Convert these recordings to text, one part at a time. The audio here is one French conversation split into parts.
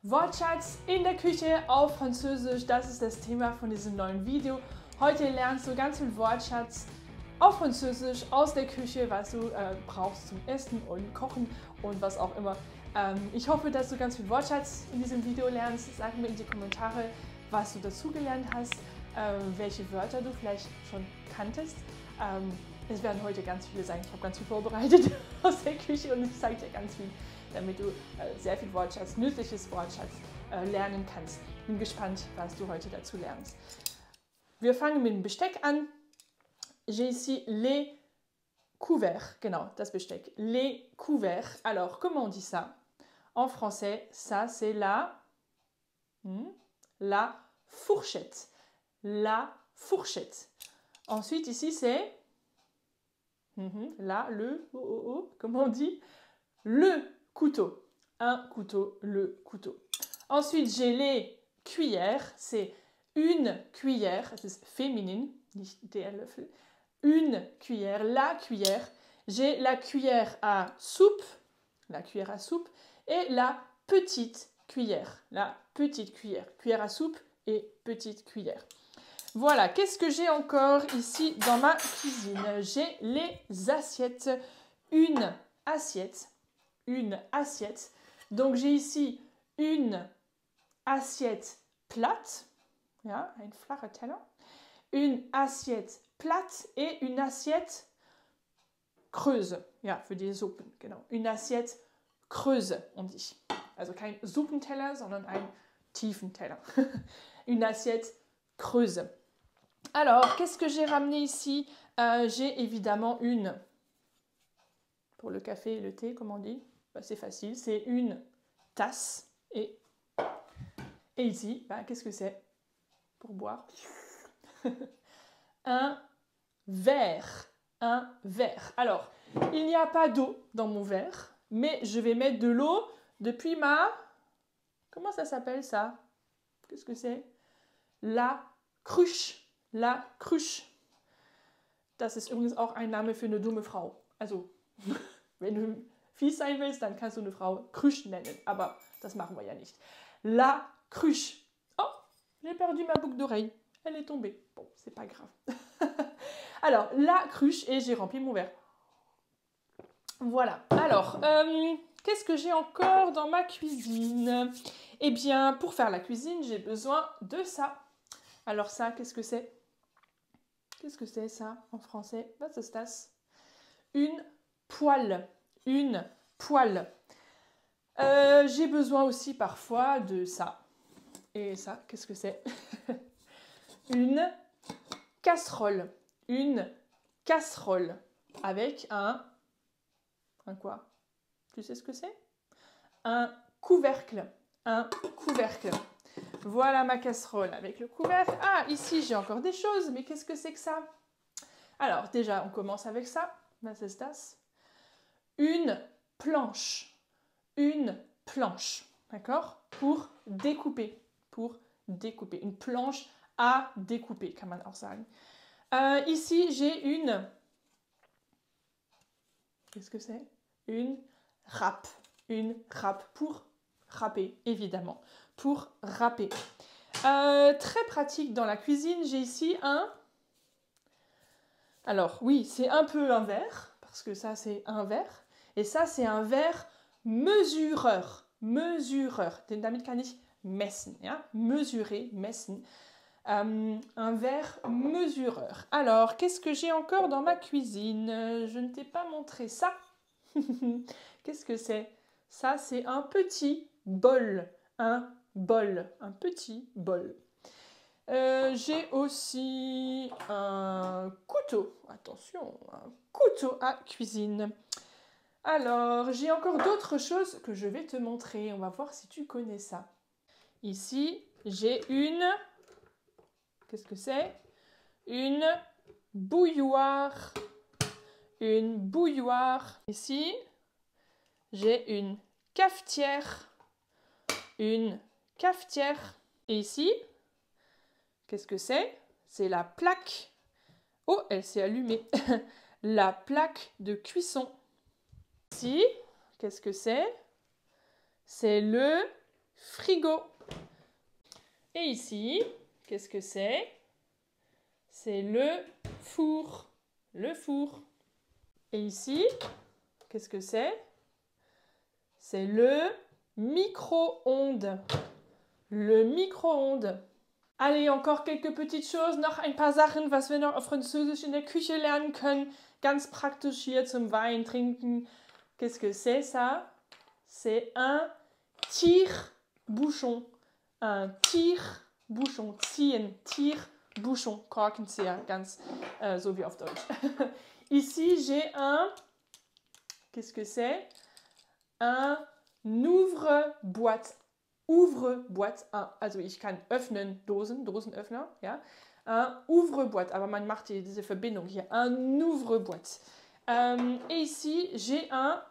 Wortschatz in der Küche auf Französisch, das ist das Thema von diesem neuen Video. Heute lernst du ganz viel Wortschatz auf Französisch aus der Küche, was du brauchst zum Essen und Kochen und was auch immer. Ich hoffe, dass du ganz viel Wortschatz in diesem Video lernst. Sag mir in die Kommentare, was du dazugelernt hast, welche Wörter du vielleicht schon kanntest. Es werden heute ganz viele sein. Ich habe ganz viel vorbereitet aus der Küche und ich zeige dir ganz viel, damit du sehr viel Wortschatz, nützliches Wortschatz lernen kannst. Bin gespannt, was du heute dazu lernst. Wir fangen mit dem Besteck an. J'ai ici les couverts. Genau, das Besteck. Les couverts. Alors, comment on dit ça? En français, ça c'est la fourchette. La fourchette. Ensuite, ici c'est là, comment on dit? Le couteau. Un couteau, le couteau. Ensuite, j'ai les cuillères. C'est une cuillère. C'est féminin, nicht der Löffel. Une cuillère, la cuillère. J'ai la cuillère à soupe. La cuillère à soupe. Et la petite cuillère. La petite cuillère. Cuillère à soupe et petite cuillère. Voilà, qu'est-ce que j'ai encore ici dans ma cuisine? J'ai les assiettes. Une assiette. Une assiette. Donc j'ai ici une assiette plate. Ja, ein flacher Teller. Une assiette plate et une assiette creuse. Ja, für die Suppen, genau. Une assiette creuse, on dit. Also kein Suppenteller, sondern ein tiefen Teller. Une assiette creuse. Alors, qu'est-ce que j'ai ramené ici? J'ai évidemment une, pour le café et le thé, comme on dit, c'est facile, c'est une tasse. Et ici, qu'est-ce que c'est pour boire? Un verre. Un verre. Alors, il n'y a pas d'eau dans mon verre, mais je vais mettre de l'eau depuis ma... Comment ça s'appelle ça? Qu'est-ce que c'est? La cruche. La cruche. Das ist übrigens auch ein Name für eine dumme Frau. Also, wenn du fies sein willst, dann kannst du eine Frau Cruche nennen. Aber das machen wir ja nicht. La cruche. Oh, j'ai perdu ma boucle d'oreille. Elle est tombée. Bon, c'est pas grave. Alors, la cruche et j'ai rempli mon verre. Voilà. Alors, qu'est-ce que j'ai encore dans ma cuisine? Eh bien, pour faire la cuisine, j'ai besoin de ça. Alors ça, qu'est-ce que c'est? Qu'est-ce que c'est ça en français? Was ist das? Une poêle. Une poêle. J'ai besoin aussi parfois de ça. Et ça, qu'est-ce que c'est? Une casserole. Une casserole. Avec un quoi? Tu sais ce que c'est? Un couvercle. Un couvercle. Voilà ma casserole avec le couvercle. Ah, ici j'ai encore des choses, mais qu'est-ce que c'est que ça? Alors déjà, on commence avec ça. Was ist das? Une planche. Une planche. D'accord? Pour découper. Pour découper. Une planche à découper, kann man auch sagen. Ici, j'ai une... Qu'est-ce que c'est? Une râpe. Une râpe pour râper, évidemment. Pour râper. Très pratique dans la cuisine, j'ai ici un... Alors oui, c'est un peu un verre, parce que ça c'est un verre. Et ça c'est un verre mesureur. Mesureur. Damit kann ich messen. Ja? Mesurer, messen. Un verre mesureur. Alors, qu'est-ce que j'ai encore dans ma cuisine? Je ne t'ai pas montré ça. Qu'est-ce que c'est? Ça, c'est un petit bol. Un bol. Un petit bol. J'ai aussi un couteau. Attention, un couteau à cuisine. Alors, j'ai encore d'autres choses que je vais te montrer. On va voir si tu connais ça. Ici, j'ai une... Qu'est-ce que c'est? Une bouilloire. Une bouilloire. Ici, j'ai une cafetière. Une cafetière. Et ici, qu'est-ce que c'est? C'est la plaque. Oh, elle s'est allumée. La plaque de cuisson. Ici, qu'est-ce que c'est? C'est le frigo. Et ici, qu'est-ce que c'est? C'est le four. Le four. Et ici, qu'est-ce que c'est? C'est le micro-ondes. Le micro-ondes. Allez, encore quelques petites choses, noch ein paar Sachen, was wir noch auf Französisch in der Küche lernen können. Ganz praktisch hier zum Wein trinken. Qu'est-ce que c'est ça? C'est un tire-bouchon. Un tire-bouchon. Ziehen, tire-bouchon. Korkenzieher, ganz so wie auf Deutsch. Ici, j'ai un... Qu'est-ce que c'est? Un ouvre-boîte. Ouvre-boîte. Also ich kann öffnen, Dosenöffner, ja. Un ouvre-boîte, aber man macht diese Verbindung hier. Un ouvre-boîte. Et ici, j'ai un...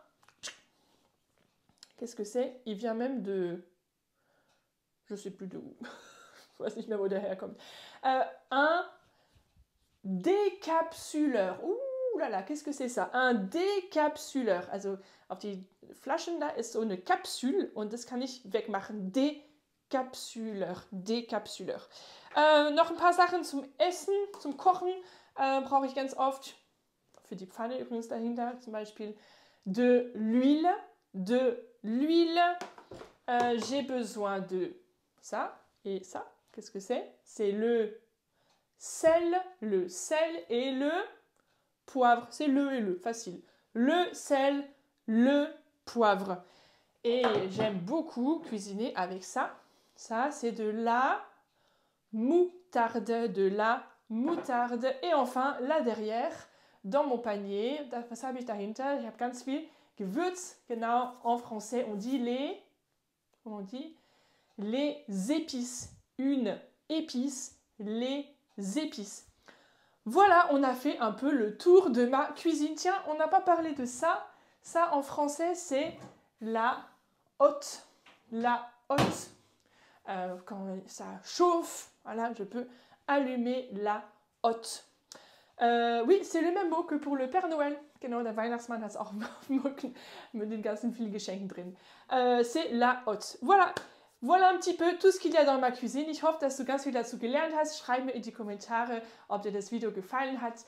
Qu'est-ce que c'est? Il vient même de... Je ne sais plus de où. Je weiß nicht mehr, wo der herkommt. Un décapsuleur. Ouh là là, qu'est-ce que c'est ça? Un décapsuleur. Also auf die Flaschen da ist so eine Kapsel und das kann ich wegmachen. Décapsuleur. Décapsuleur. Noch ein paar Sachen zum Essen, zum Kochen brauche ich ganz oft. Für die Pfanne übrigens dahinter zum Beispiel de l'huile. De l'huile. J'ai besoin de ça et ça. Qu'est-ce que c'est? C'est le sel et le poivre. C'est le et le, facile. Le sel, le poivre. Et j'aime beaucoup cuisiner avec ça. Ça, c'est de la moutarde. De la moutarde. Et enfin, là derrière, dans mon panier, was habe ich dahinter? Ich habe ganz viel Gewürz. Genau, en français, on dit les... Comment on dit? Les épices. Une épice, les épices. Voilà, on a fait un peu le tour de ma cuisine. Tiens, on n'a pas parlé de ça. Ça, en français, c'est la hotte. La hotte. Quand ça chauffe, voilà, je peux allumer la hotte. Oui, c'est le même mot que pour le Père Noël. Genau, der Weihnachtsmann hat es auch mit den ganzen vielen Geschenken drin. C'est la hotte. Voilà. Voilà un petit peu tout ce qu'il y a dans ma cuisine. Ich hoffe, dass du ganz viel dazu gelernt hast. Schreib mir in die Kommentare, ob dir das Video gefallen hat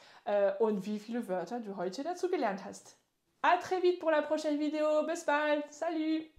und wie viele Wörter du heute dazu gelernt hast. À très vite pour la prochaine vidéo. Bis bald. Salut!